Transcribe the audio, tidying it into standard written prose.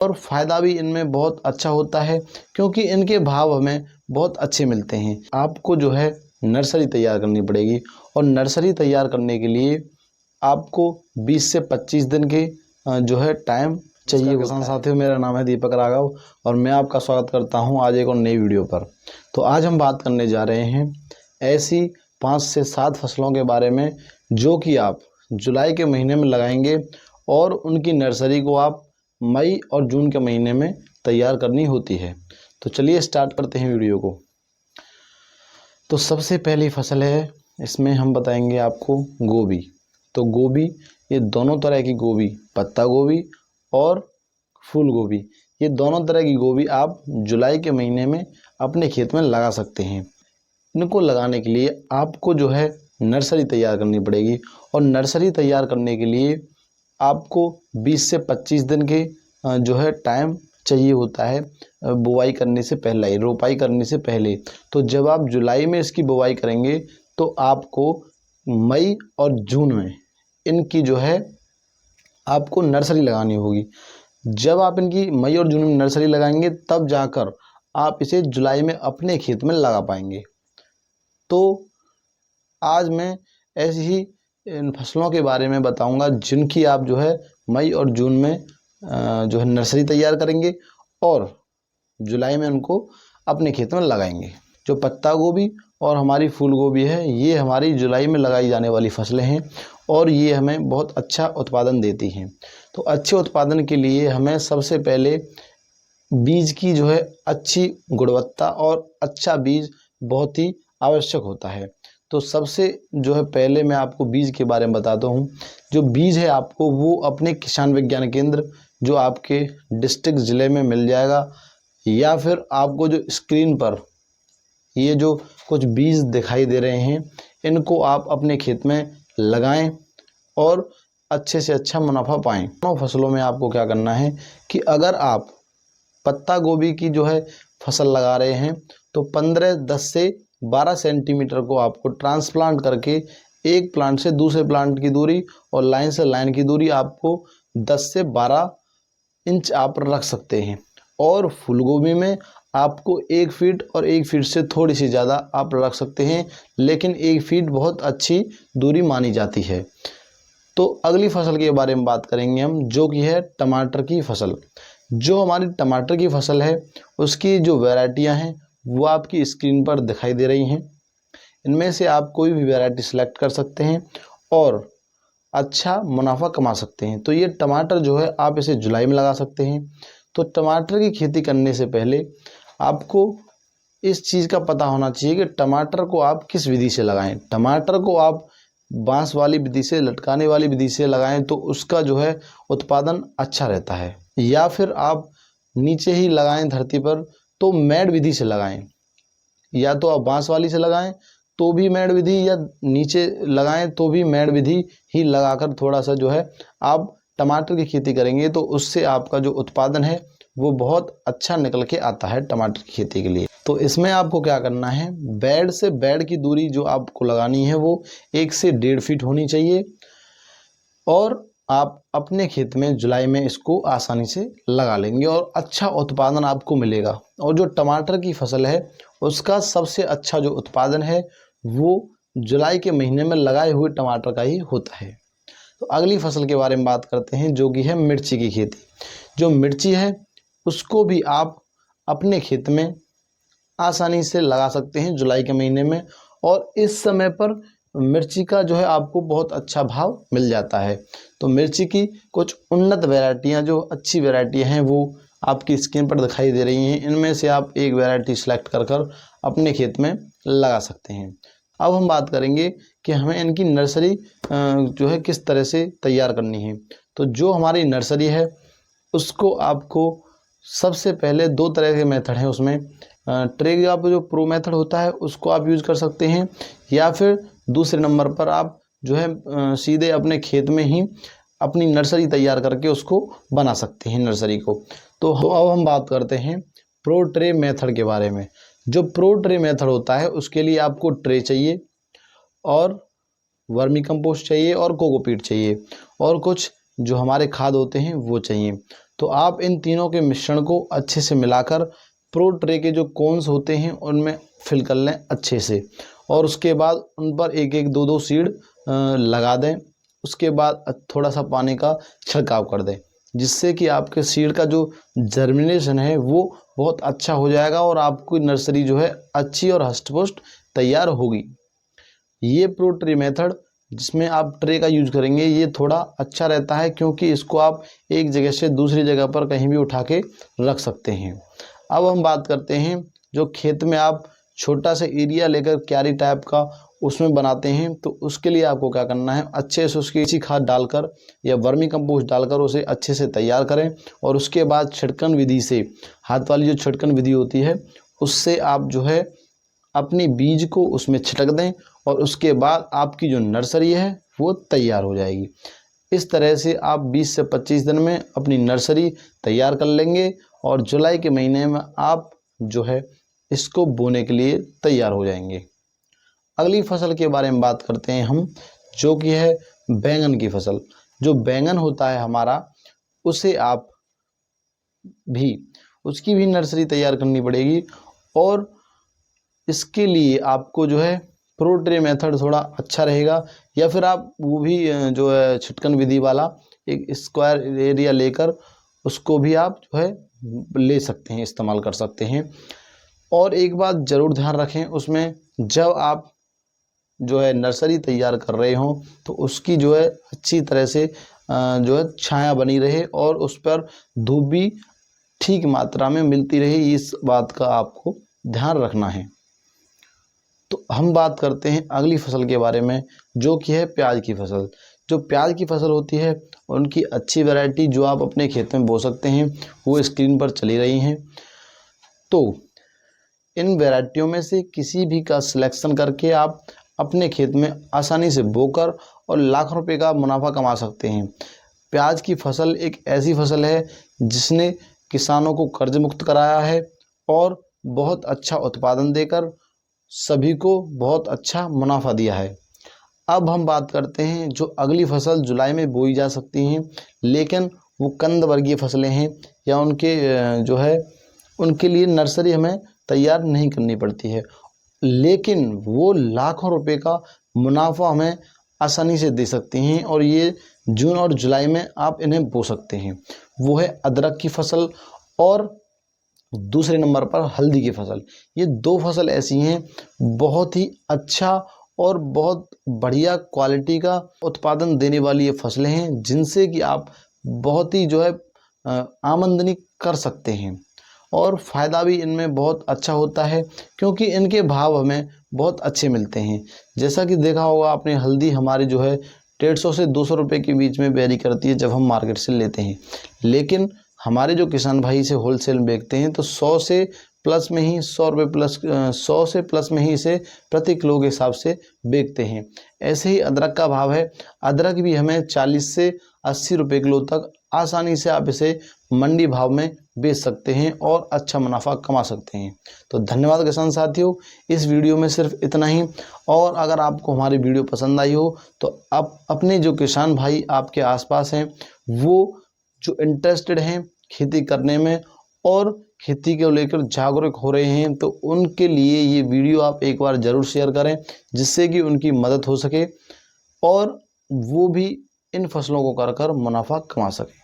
और फ़ायदा भी इनमें बहुत अच्छा होता है क्योंकि इनके भाव हमें बहुत अच्छे मिलते हैं। आपको जो है नर्सरी तैयार करनी पड़ेगी और नर्सरी तैयार करने के लिए आपको 20 से 25 दिन के जो है टाइम चाहिए। किसान साथियों, मेरा नाम है दीपक राघव और मैं आपका स्वागत करता हूं आज एक और नई वीडियो पर। तो आज हम बात करने जा रहे हैं ऐसी 5 से 7 फसलों के बारे में जो कि आप जुलाई के महीने में लगाएंगे और उनकी नर्सरी को आप मई और जून के महीने में तैयार करनी होती है। तो चलिए स्टार्ट करते हैं वीडियो को। तो सबसे पहली फसल है, इसमें हम बताएंगे आपको गोभी। तो गोभी, ये दोनों तरह की गोभी, पत्ता गोभी और फूल गोभी, ये दोनों तरह की गोभी आप जुलाई के महीने में अपने खेत में लगा सकते हैं। इनको लगाने के लिए आपको जो है नर्सरी तैयार करनी पड़ेगी और नर्सरी तैयार करने के लिए आपको 20 से 25 दिन के जो है टाइम चाहिए होता है बुवाई करने से पहले, रोपाई करने से पहले। तो जब आप जुलाई में इसकी बुवाई करेंगे तो आपको मई और जून में इनकी जो है आपको नर्सरी लगानी होगी। जब आप इनकी मई और जून में नर्सरी लगाएंगे तब जाकर आप इसे जुलाई में अपने खेत में लगा पाएंगे। तो आज मैं ऐसी ही इन फसलों के बारे में बताऊंगा जिनकी आप जो है मई और जून में जो है नर्सरी तैयार करेंगे और जुलाई में उनको अपने खेत में लगाएंगे। जो पत्ता गोभी और हमारी फूल गोभी है, ये हमारी जुलाई में लगाई जाने वाली फसलें हैं और ये हमें बहुत अच्छा उत्पादन देती हैं। तो अच्छे उत्पादन के लिए हमें सबसे पहले बीज की जो है अच्छी गुणवत्ता और अच्छा बीज बहुत ही आवश्यक होता है। तो सबसे जो है पहले मैं आपको बीज के बारे में बताता हूँ। जो बीज है आपको वो अपने किसान विज्ञान केंद्र जो आपके डिस्ट्रिक्ट ज़िले में मिल जाएगा, या फिर आपको जो स्क्रीन पर ये जो कुछ बीज दिखाई दे रहे हैं इनको आप अपने खेत में लगाएं और अच्छे से अच्छा मुनाफा पाएं। दोनों फसलों में आपको क्या करना है कि अगर आप पत्ता गोभी की जो है फसल लगा रहे हैं तो 10 से 12 सेंटीमीटर को आपको ट्रांसप्लांट करके एक प्लांट से दूसरे प्लांट की दूरी और लाइन से लाइन की दूरी आपको 10 से 12 इंच आप रख सकते हैं। और फूलगोभी में आपको 1 फीट और 1 फीट से थोड़ी सी ज़्यादा आप रख सकते हैं, लेकिन 1 फीट बहुत अच्छी दूरी मानी जाती है। तो अगली फसल के बारे में बात करेंगे हम, जो कि है टमाटर की फसल। जो हमारी टमाटर की फसल है उसकी जो वैरायटियां हैं वो आपकी स्क्रीन पर दिखाई दे रही हैं। इनमें से आप कोई भी वैरायटी सेलेक्ट कर सकते हैं और अच्छा मुनाफा कमा सकते हैं। तो ये टमाटर जो है आप इसे जुलाई में लगा सकते हैं। तो टमाटर की खेती करने से पहले आपको इस चीज़ का पता होना चाहिए कि टमाटर को आप किस विधि से लगाएं। टमाटर को आप बांस वाली विधि से, लटकाने वाली विधि से लगाएं तो उसका जो है उत्पादन अच्छा रहता है, या फिर आप नीचे ही लगाएं धरती पर तो मैड विधि से लगाएं। या तो आप बांस वाली से लगाएं तो भी मैड विधि, या नीचे लगाएं तो भी मैड विधि ही लगाकर थोड़ा सा जो है आप टमाटर की खेती करेंगे तो उससे आपका जो उत्पादन है वो बहुत अच्छा निकल के आता है टमाटर की खेती के लिए। तो इसमें आपको क्या करना है, बेड से बेड की दूरी जो आपको लगानी है वो 1 से 1.5 फीट होनी चाहिए और आप अपने खेत में जुलाई में इसको आसानी से लगा लेंगे और अच्छा उत्पादन आपको मिलेगा। और जो टमाटर की फसल है उसका सबसे अच्छा जो उत्पादन है वो जुलाई के महीने में लगाए हुए टमाटर का ही होता है। तो अगली फसल के बारे में बात करते हैं जो कि है मिर्ची की खेती। जो मिर्ची है उसको भी आप अपने खेत में आसानी से लगा सकते हैं जुलाई के महीने में, और इस समय पर मिर्ची का जो है आपको बहुत अच्छा भाव मिल जाता है। तो मिर्ची की कुछ उन्नत वैरायटियां, जो अच्छी वैरायटियां हैं वो आपकी स्क्रीन पर दिखाई दे रही हैं। इनमें से आप एक वैरायटी सेलेक्ट कर अपने खेत में लगा सकते हैं। अब हम बात करेंगे कि हमें इनकी नर्सरी जो है किस तरह से तैयार करनी है। तो जो हमारी नर्सरी है उसको आपको सबसे पहले 2 तरह के मेथड हैं उसमें। ट्रे का जो प्रो मेथड होता है उसको आप यूज़ कर सकते हैं, या फिर दूसरे नंबर पर आप जो है सीधे अपने खेत में ही अपनी नर्सरी तैयार करके उसको बना सकते हैं नर्सरी को। तो अब हम बात करते हैं प्रो ट्रे मेथड के बारे में। जो प्रो ट्रे मेथड होता है उसके लिए आपको ट्रे चाहिए और वर्मी कंपोस्ट चाहिए और कोकोपीट चाहिए और कुछ जो हमारे खाद होते हैं वो चाहिए। तो आप इन तीनों के मिश्रण को अच्छे से मिलाकर प्रो ट्रे के जो कोन्स होते हैं उनमें फिल कर लें अच्छे से, और उसके बाद उन पर एक एक दो दो सीड लगा दें। उसके बाद थोड़ा सा पानी का छिड़काव कर दें, जिससे कि आपके सीड का जो जर्मिनेशन है वो बहुत अच्छा हो जाएगा और आपकी नर्सरी जो है अच्छी और हष्ट-पुष्ट तैयार होगी। ये प्रो ट्रे मेथड जिसमें आप ट्रे का यूज करेंगे ये थोड़ा अच्छा रहता है, क्योंकि इसको आप एक जगह से दूसरी जगह पर कहीं भी उठा के रख सकते हैं। अब हम बात करते हैं जो खेत में आप छोटा सा एरिया लेकर क्यारी टाइप का उसमें बनाते हैं, तो उसके लिए आपको क्या करना है, अच्छे से उसकी अच्छी खाद डालकर या वर्मी कंपोस्ट डालकर उसे अच्छे से तैयार करें, और उसके बाद छिड़कन विधि से, हाथ वाली जो छिड़कन विधि होती है उससे आप जो है अपनी बीज को उसमें छिटक दें, और उसके बाद आपकी जो नर्सरी है वो तैयार हो जाएगी। इस तरह से आप 20 से 25 दिन में अपनी नर्सरी तैयार कर लेंगे, और जुलाई के महीने में आप जो है इसको बोने के लिए तैयार हो जाएंगे। अगली फसल के बारे में बात करते हैं हम, जो कि है बैंगन की फसल। जो बैंगन होता है हमारा, उसे आप भी उसकी भी नर्सरी तैयार करनी पड़ेगी, और इसके लिए आपको जो है प्रो ट्रे मेथड थोड़ा अच्छा रहेगा, या फिर आप वो भी जो है छिटकन विधि वाला एक स्क्वायर एरिया लेकर उसको भी आप जो है ले सकते हैं, इस्तेमाल कर सकते हैं। और एक बात ज़रूर ध्यान रखें, उसमें जब आप जो है नर्सरी तैयार कर रहे हों तो उसकी जो है अच्छी तरह से जो है छाया बनी रहे, और उस पर धूप भी ठीक मात्रा में मिलती रहे, इस बात का आपको ध्यान रखना है। तो हम बात करते हैं अगली फसल के बारे में, जो कि है प्याज की फसल। जो प्याज की फसल होती है उनकी अच्छी वैरायटी जो आप अपने खेत में बो सकते हैं वो स्क्रीन पर चली रही हैं। तो इन वैरायटियों में से किसी भी का सिलेक्शन करके आप अपने खेत में आसानी से बोकर और लाखों रुपए का मुनाफा कमा सकते हैं। प्याज की फसल एक ऐसी फसल है जिसने किसानों को कर्ज मुक्त कराया है, और बहुत अच्छा उत्पादन देकर सभी को बहुत अच्छा मुनाफा दिया है। अब हम बात करते हैं जो अगली फसल जुलाई में बोई जा सकती हैं, लेकिन वो कंद वर्गीय फसलें हैं, या उनके जो है उनके लिए नर्सरी हमें तैयार नहीं करनी पड़ती है, लेकिन वो लाखों रुपए का मुनाफा हमें आसानी से दे सकती हैं, और ये जून और जुलाई में आप इन्हें बो सकते हैं। वो है अदरक की फसल और दूसरे नंबर पर हल्दी की फसल। ये दो फसल ऐसी हैं बहुत ही अच्छा और बहुत बढ़िया क्वालिटी का उत्पादन देने वाली ये फसलें हैं, जिनसे कि आप बहुत ही जो है आमदनी कर सकते हैं, और फ़ायदा भी इनमें बहुत अच्छा होता है, क्योंकि इनके भाव हमें बहुत अच्छे मिलते हैं। जैसा कि देखा होगा आपने, हल्दी हमारी जो है 150 से 200 रुपये के बीच में वेरी करती है जब हम मार्केट से लेते हैं, लेकिन हमारे जो किसान भाई इसे होलसेल में बेचते हैं तो 100 से प्लस में ही 100 रुपये प्लस 100 से प्लस में ही इसे प्रति किलो के हिसाब से बेचते हैं। ऐसे ही अदरक का भाव है, अदरक भी हमें 40 से 80 रुपये किलो तक आसानी से आप इसे मंडी भाव में बेच सकते हैं और अच्छा मुनाफा कमा सकते हैं। तो धन्यवाद किसान साथियों, इस वीडियो में सिर्फ इतना ही। और अगर आपको हमारी वीडियो पसंद आई हो तो आप अपने जो किसान भाई आपके आसपास हैं, वो जो इंटरेस्टेड हैं खेती करने में और खेती को लेकर जागरूक हो रहे हैं, तो उनके लिए ये वीडियो आप एक बार ज़रूर शेयर करें, जिससे कि उनकी मदद हो सके और वो भी इन फसलों को कर मुनाफा कमा सकें।